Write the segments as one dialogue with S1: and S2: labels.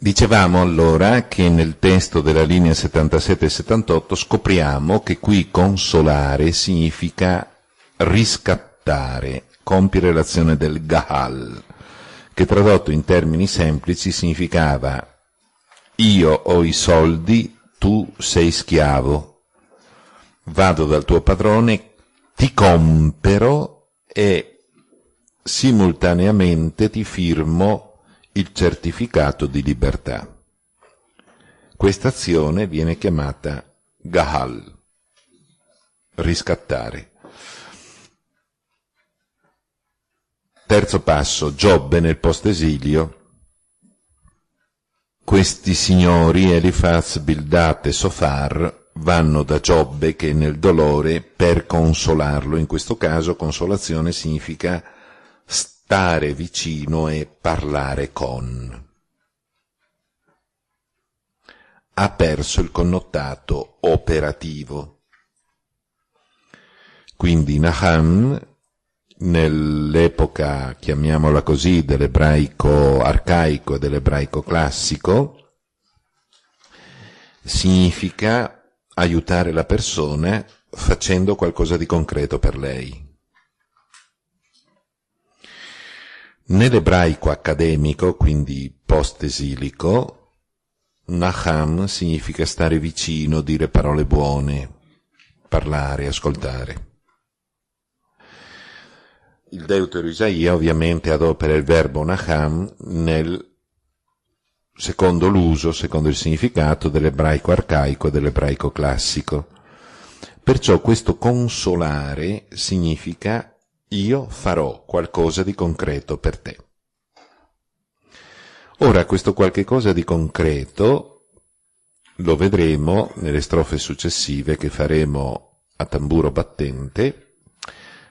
S1: Dicevamo allora che nel testo della linea 77 e 78 scopriamo che qui consolare significa riscattare, compiere l'azione del gahal, che tradotto in termini semplici significava: io ho i soldi, tu sei schiavo, vado dal tuo padrone, ti compero e simultaneamente ti firmo il certificato di libertà. Questa azione viene chiamata gahal, riscattare. Terzo passo, Giobbe nel post-esilio. Questi signori, Elifaz, Bildad e Sofar, vanno da Giobbe che è nel dolore per consolarlo. In questo caso consolazione significa stare vicino e parlare con. Ha perso il connotato operativo. Quindi Naham, nell'epoca, chiamiamola così, dell'ebraico arcaico e dell'ebraico classico, significa aiutare la persona facendo qualcosa di concreto per lei. Nell'ebraico accademico, quindi post-esilico, Naham significa stare vicino, dire parole buone, parlare, ascoltare. Il deutero Isaia ovviamente adopera il verbo Naham secondo l'uso, secondo il significato dell'ebraico arcaico e dell'ebraico classico. Perciò questo consolare significa: io farò qualcosa di concreto per te. Ora, questo qualche cosa di concreto lo vedremo nelle strofe successive che faremo a tamburo battente.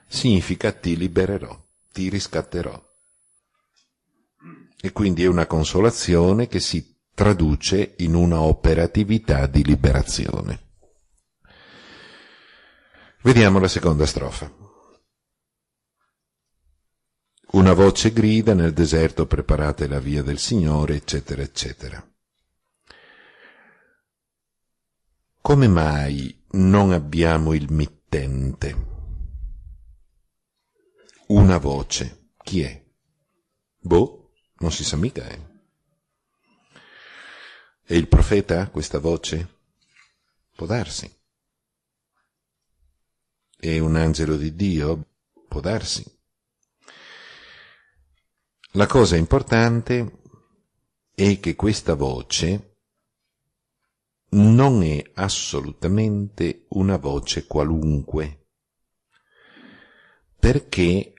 S1: Significa: ti libererò, ti riscatterò. E quindi è una consolazione che si traduce in una operatività di liberazione. Vediamo la seconda strofa. Una voce grida nel deserto: preparate la via del Signore, eccetera, eccetera. Come mai non abbiamo il mittente? Una voce. Chi è? Boh, non si sa mica, È il profeta questa voce? Può darsi. È un angelo di Dio? Può darsi. La cosa importante è che questa voce non è assolutamente una voce qualunque, perché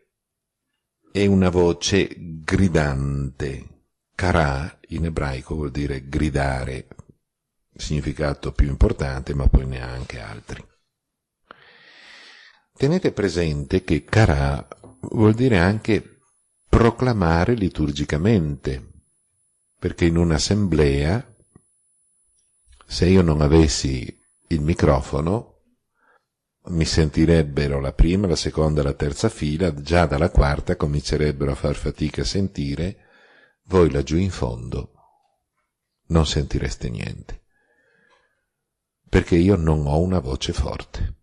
S1: è una voce gridante. Kara in ebraico vuol dire gridare, significato più importante, ma poi ne ha anche altri. Tenete presente che Kara vuol dire anche proclamare liturgicamente, perché in un'assemblea, se io non avessi il microfono, mi sentirebbero la prima, la seconda, la terza fila, già dalla quarta comincerebbero a far fatica a sentire, voi laggiù in fondo non sentireste niente, perché io non ho una voce forte.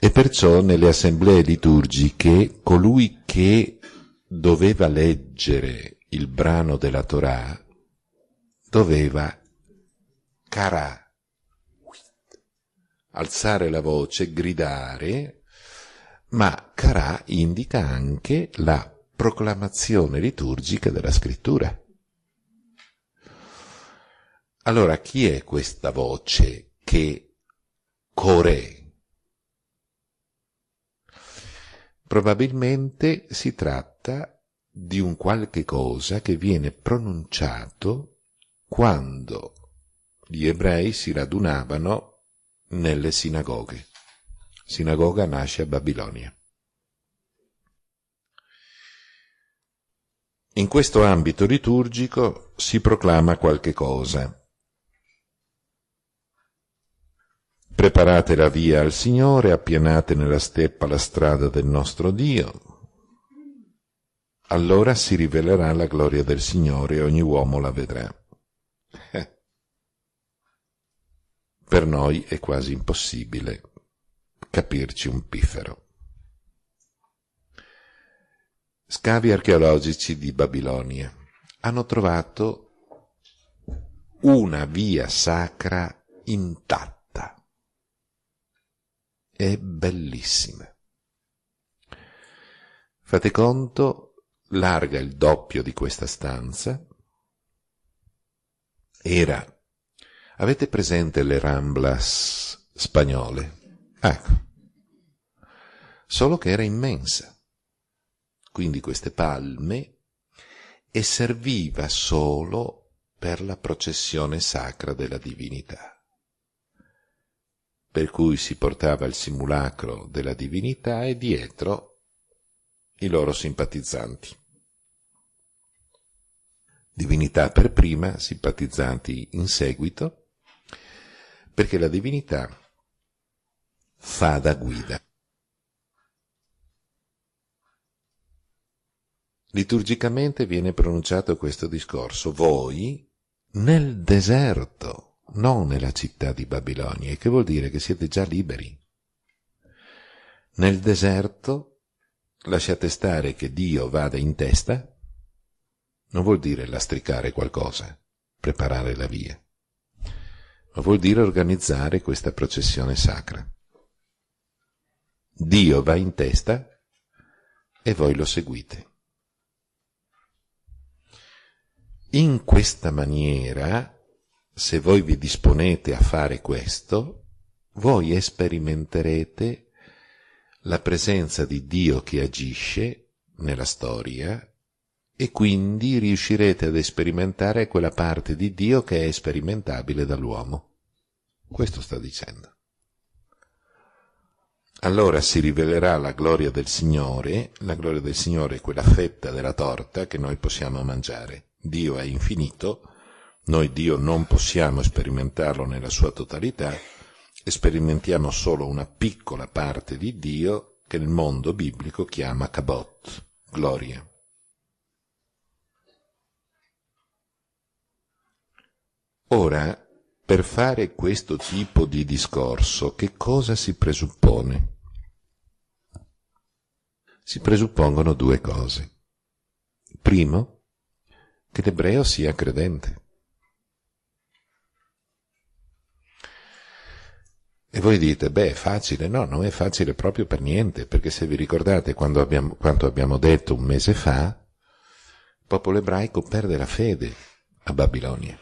S1: E perciò nelle assemblee liturgiche colui che doveva leggere il brano della Torah doveva Kara, alzare la voce, gridare, ma Kara indica anche la proclamazione liturgica della scrittura. Allora, chi è questa voce che Corè? Probabilmente si tratta di un qualche cosa che viene pronunciato quando gli ebrei si radunavano nelle sinagoghe. Sinagoga nasce a Babilonia. In questo ambito liturgico si proclama qualche cosa. Preparate la via al Signore, appianate nella steppa la strada del nostro Dio. allora si rivelerà la gloria del Signore e ogni uomo la vedrà. Per noi è quasi impossibile capirci un piffero. Scavi archeologici di Babilonia hanno trovato una via sacra intatta. È bellissima. Fate conto, larga il doppio di questa stanza. Avete presente le Ramblas spagnole? Ecco. Solo che era immensa. Quindi queste palme, e serviva solo per la processione sacra della divinità. Per cui si portava il simulacro della divinità e dietro i loro simpatizzanti. Divinità per prima, simpatizzanti in seguito, perché la divinità fa da guida. Liturgicamente viene pronunciato questo discorso: voi nel deserto, non nella città di Babilonia, che vuol dire che siete già liberi. Nel deserto lasciate stare che Dio vada in testa, non vuol dire lastricare qualcosa, preparare la via, ma vuol dire organizzare questa processione sacra. Dio va in testa e voi lo seguite. In questa maniera, se voi vi disponete a fare questo, voi sperimenterete la presenza di Dio che agisce nella storia e quindi riuscirete ad sperimentare quella parte di Dio che è sperimentabile dall'uomo. Questo sta dicendo. Allora si rivelerà la gloria del Signore è quella fetta della torta che noi possiamo mangiare. Dio è infinito, noi Dio non possiamo sperimentarlo nella sua totalità, e sperimentiamo solo una piccola parte di Dio che il mondo biblico chiama Kabot, gloria. Ora, per fare questo tipo di discorso, che cosa si presuppone? Si presuppongono due cose. Primo, che l'ebreo sia credente. E voi dite, è facile. No, non è facile proprio per niente, perché se vi ricordate quanto abbiamo detto un mese fa, il popolo ebraico perde la fede a Babilonia.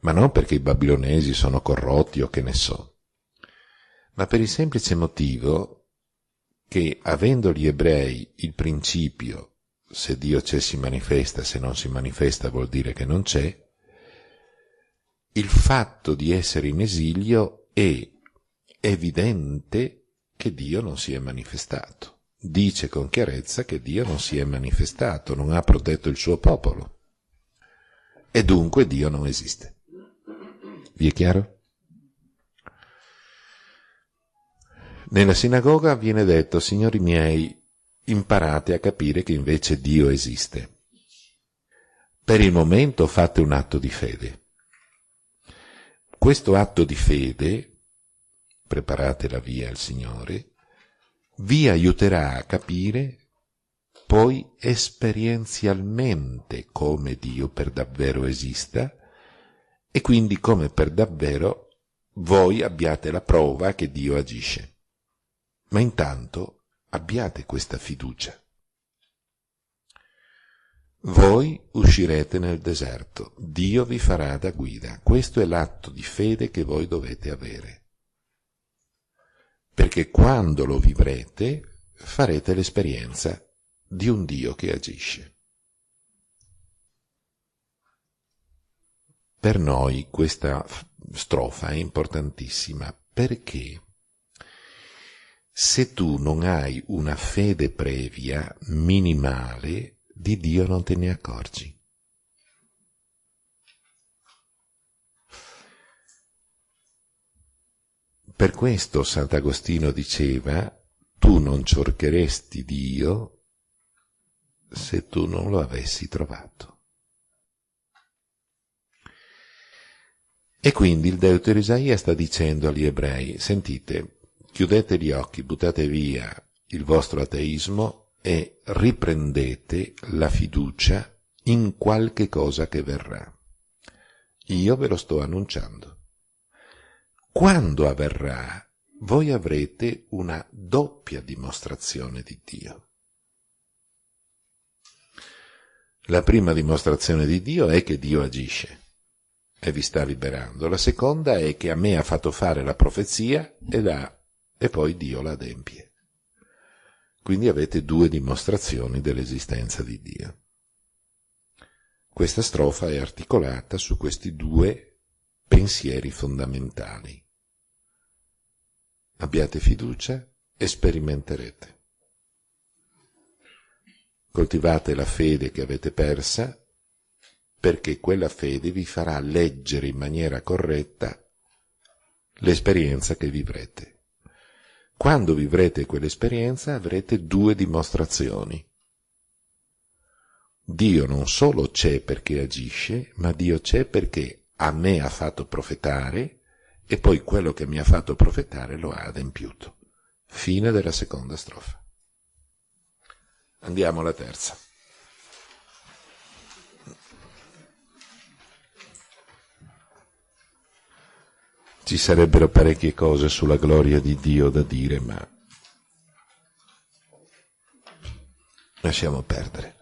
S1: Ma non perché i babilonesi sono corrotti o che ne so, ma per il semplice motivo che, avendo gli ebrei il principio se Dio c'è si manifesta, se non si manifesta vuol dire che non c'è, il fatto di essere in esilio è evidente che Dio non si è manifestato. Dice con chiarezza che Dio non si è manifestato, non ha protetto il suo popolo. E dunque Dio non esiste. Vi è chiaro? Nella sinagoga viene detto, signori miei, imparate a capire che invece Dio esiste. Per il momento fate un atto di fede. Questo atto di fede, preparate la via al Signore, vi aiuterà a capire poi esperienzialmente come Dio per davvero esista e quindi come per davvero voi abbiate la prova che Dio agisce. Ma intanto abbiate questa fiducia. Voi uscirete nel deserto, Dio vi farà da guida. Questo è l'atto di fede che voi dovete avere. Perché quando lo vivrete, farete l'esperienza di un Dio che agisce. Per noi questa strofa è importantissima perché se tu non hai una fede previa, minimale, di Dio non te ne accorgi. Per questo Sant'Agostino diceva, tu non cercheresti Dio se tu non lo avessi trovato. E quindi il deutero Isaia sta dicendo agli ebrei: sentite, chiudete gli occhi, buttate via il vostro ateismo e riprendete la fiducia in qualche cosa che verrà. Io ve lo sto annunciando. Quando avverrà, voi avrete una doppia dimostrazione di Dio. La prima dimostrazione di Dio è che Dio agisce e vi sta liberando. La seconda è che a me ha fatto fare la profezia e poi Dio la adempie. Quindi avete due dimostrazioni dell'esistenza di Dio. Questa strofa è articolata su questi due pensieri fondamentali. Abbiate fiducia e sperimenterete. Coltivate la fede che avete persa, perché quella fede vi farà leggere in maniera corretta l'esperienza che vivrete. Quando vivrete quell'esperienza avrete due dimostrazioni. Dio non solo c'è perché agisce, ma Dio c'è perché a me ha fatto profetare e poi quello che mi ha fatto profetare lo ha adempiuto. Fine della seconda strofa. Andiamo alla terza. Ci sarebbero parecchie cose sulla gloria di Dio da dire, ma lasciamo perdere.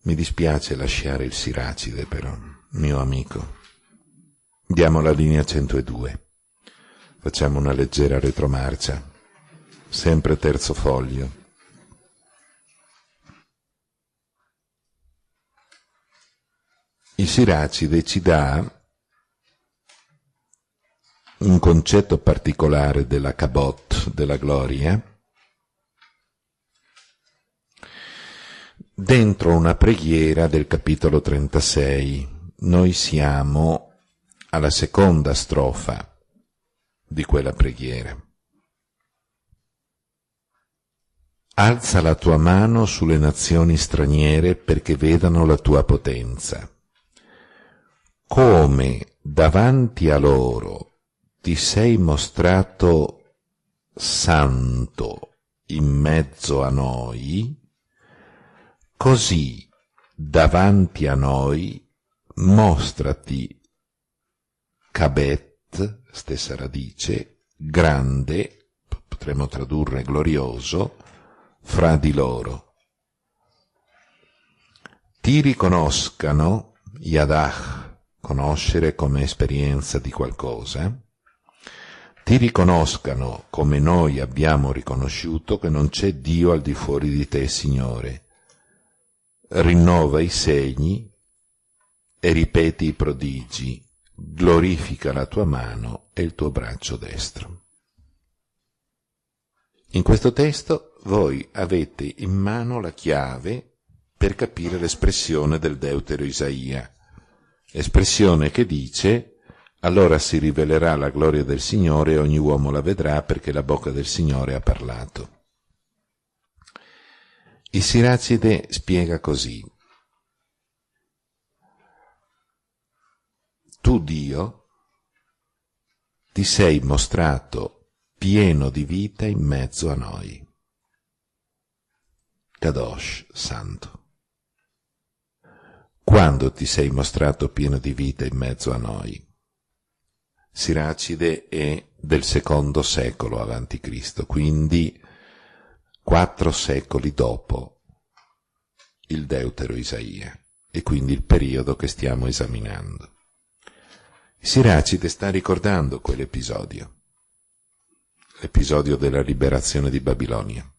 S1: Mi dispiace lasciare il Siracide, però, mio amico. Diamo la linea 102. Facciamo una leggera retromarcia. Sempre terzo foglio. Il Siracide ci dà un concetto particolare della Kabot, della gloria, dentro una preghiera del capitolo 36. Noi siamo alla seconda strofa di quella preghiera. Alza la tua mano sulle nazioni straniere perché vedano la tua potenza. Come davanti a loro ti sei mostrato santo in mezzo a noi, così davanti a noi mostrati Kabet, stessa radice, grande, potremmo tradurre glorioso, fra di loro. Ti riconoscano, Yadach, conoscere come esperienza di qualcosa, ti riconoscano come noi abbiamo riconosciuto che non c'è Dio al di fuori di te, Signore. Rinnova i segni e ripeti i prodigi, glorifica la tua mano e il tuo braccio destro. In questo testo voi avete in mano la chiave per capire l'espressione del deutero Isaia, espressione che dice: allora si rivelerà la gloria del Signore e ogni uomo la vedrà perché la bocca del Signore ha parlato. Il Siracide spiega così: tu, Dio, ti sei mostrato pieno di vita in mezzo a noi. Kadosh, santo. Quando ti sei mostrato pieno di vita in mezzo a noi? Siracide è del secondo secolo avanti Cristo, quindi 4 secoli dopo il deutero Isaia, e quindi il periodo che stiamo esaminando. Siracide sta ricordando quell'episodio, l'episodio della liberazione di Babilonia,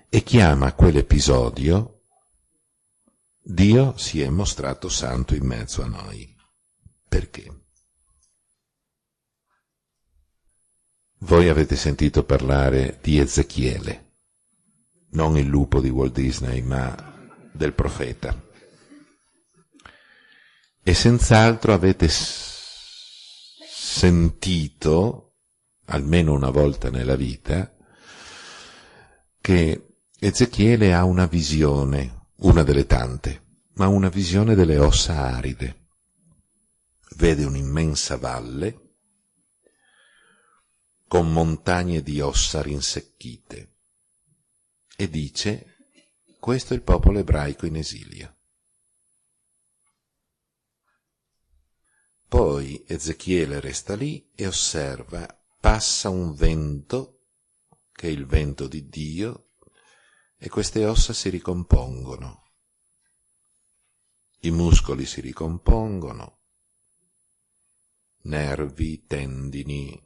S1: e chiama quell'episodio Dio si è mostrato santo in mezzo a noi. Perché? Voi avete sentito parlare di Ezechiele, non il lupo di Walt Disney, ma del profeta. E senz'altro avete sentito, almeno una volta nella vita, che Ezechiele ha una visione, una delle tante, ma una visione delle ossa aride. Vede un'immensa valle con montagne di ossa rinsecchite e dice: questo è il popolo ebraico in esilio. Poi Ezechiele resta lì e osserva, passa un vento, che è il vento di Dio, e queste ossa si ricompongono. I muscoli si ricompongono, nervi, tendini,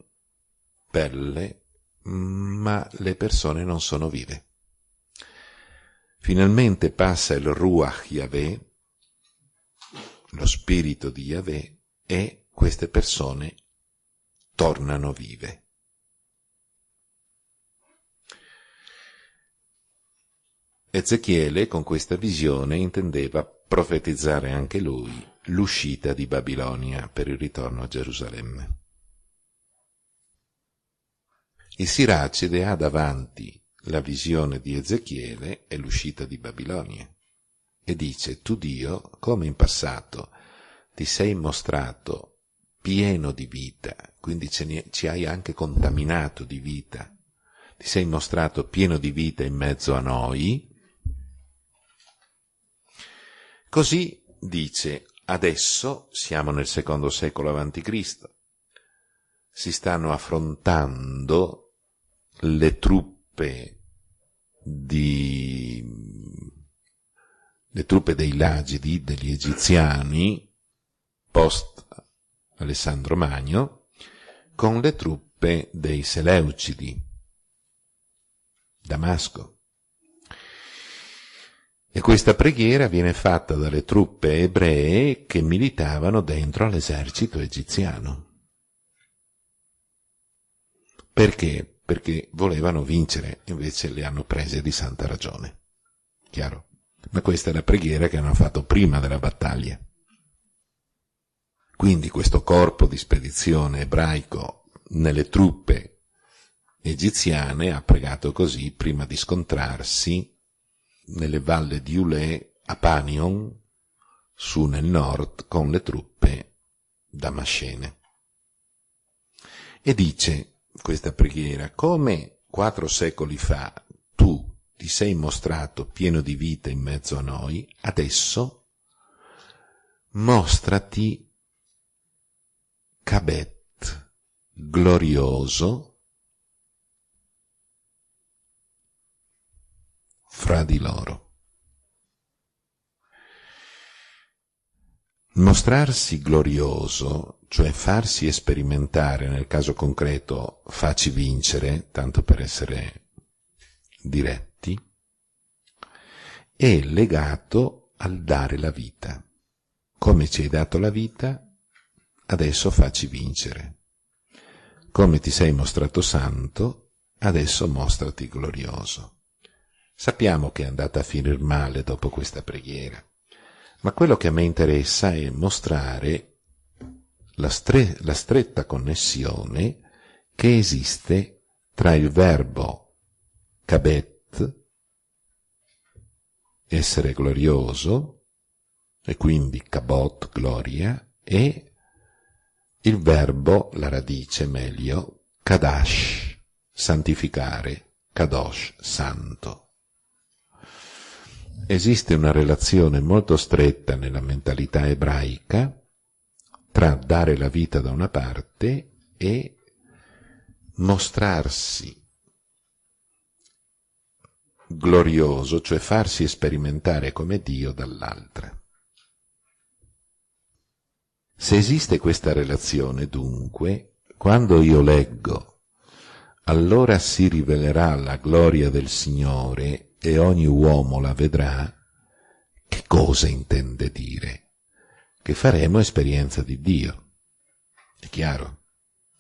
S1: pelle, ma le persone non sono vive. Finalmente passa il Ruach Yahweh, lo spirito di Yahweh, e queste persone tornano vive. Ezechiele con questa visione intendeva profetizzare anche lui l'uscita di Babilonia per il ritorno a Gerusalemme. Il Siracide ha davanti la visione di Ezechiele e l'uscita di Babilonia e dice: tu Dio, come in passato ti sei mostrato pieno di vita, quindi ci hai anche contaminato di vita, ti sei mostrato pieno di vita in mezzo a noi, così dice: adesso siamo nel secondo secolo a.C., si stanno affrontando le truppe dei Lagidi, degli egiziani, post Alessandro Magno, con le truppe dei Seleucidi, Damasco. E questa preghiera viene fatta dalle truppe ebree che militavano dentro all'esercito egiziano. Perché? Perché volevano vincere, invece le hanno prese di santa ragione. Chiaro? Ma questa è la preghiera che hanno fatto prima della battaglia. Quindi questo corpo di spedizione ebraico nelle truppe egiziane ha pregato così prima di scontrarsi nelle valli di Ulè a Panion, su nel nord, con le truppe damascene. E dice questa preghiera: come 4 secoli fa tu ti sei mostrato pieno di vita in mezzo a noi, adesso mostrati Kabet, glorioso, fra di loro. Mostrarsi glorioso, cioè farsi sperimentare, nel caso concreto facci vincere, tanto per essere diretti, è legato al dare la vita. Come ci hai dato la vita, adesso facci vincere. Come ti sei mostrato santo, adesso mostrati glorioso. Sappiamo che è andata a finire male dopo questa preghiera, ma quello che a me interessa è mostrare la stretta connessione che esiste tra il verbo kabet, essere glorioso, e quindi kabot, gloria, e il verbo, la radice meglio, kadash, santificare, kadosh, santo. Esiste una relazione molto stretta nella mentalità ebraica tra dare la vita da una parte e mostrarsi glorioso, cioè farsi sperimentare come Dio dall'altra. Se esiste questa relazione, dunque, quando io leggo «Allora si rivelerà la gloria del Signore e ogni uomo la vedrà», che cosa intende dire? Che faremo esperienza di Dio. È chiaro?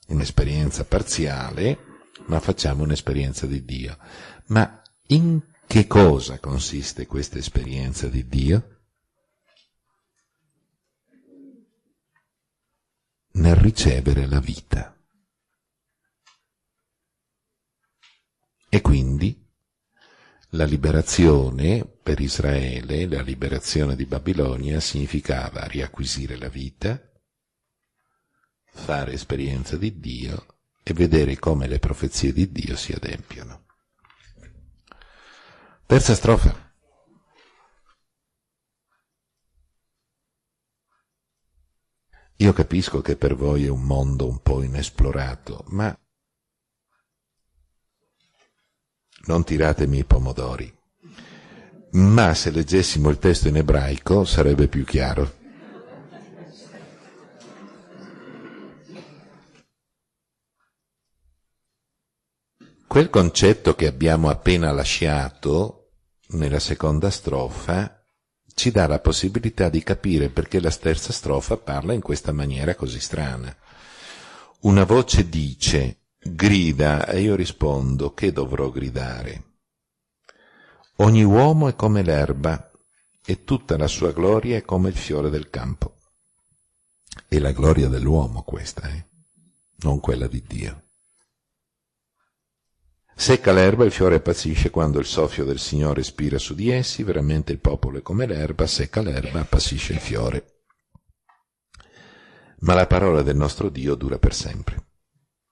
S1: Un'esperienza parziale, ma facciamo un'esperienza di Dio. Ma in che cosa consiste questa esperienza di Dio? Nel ricevere la vita. E quindi La liberazione per Israele, la liberazione di Babilonia, significava riacquisire la vita, fare esperienza di Dio e vedere come le profezie di Dio si adempiono. Terza strofa. Io capisco che per voi è un mondo un po' inesplorato, ma non tiratemi i pomodori. Ma se leggessimo il testo in ebraico sarebbe più chiaro. Quel concetto che abbiamo appena lasciato nella seconda strofa ci dà la possibilità di capire perché la terza strofa parla in questa maniera così strana. Una voce dice: grida, e io rispondo: che dovrò gridare? Ogni uomo è come l'erba, e tutta la sua gloria è come il fiore del campo. È la gloria dell'uomo questa, non quella di Dio. Secca l'erba, il fiore appassisce quando il soffio del Signore spira su di essi, veramente il popolo è come l'erba, secca l'erba, appassisce il fiore. Ma la parola del nostro Dio dura per sempre.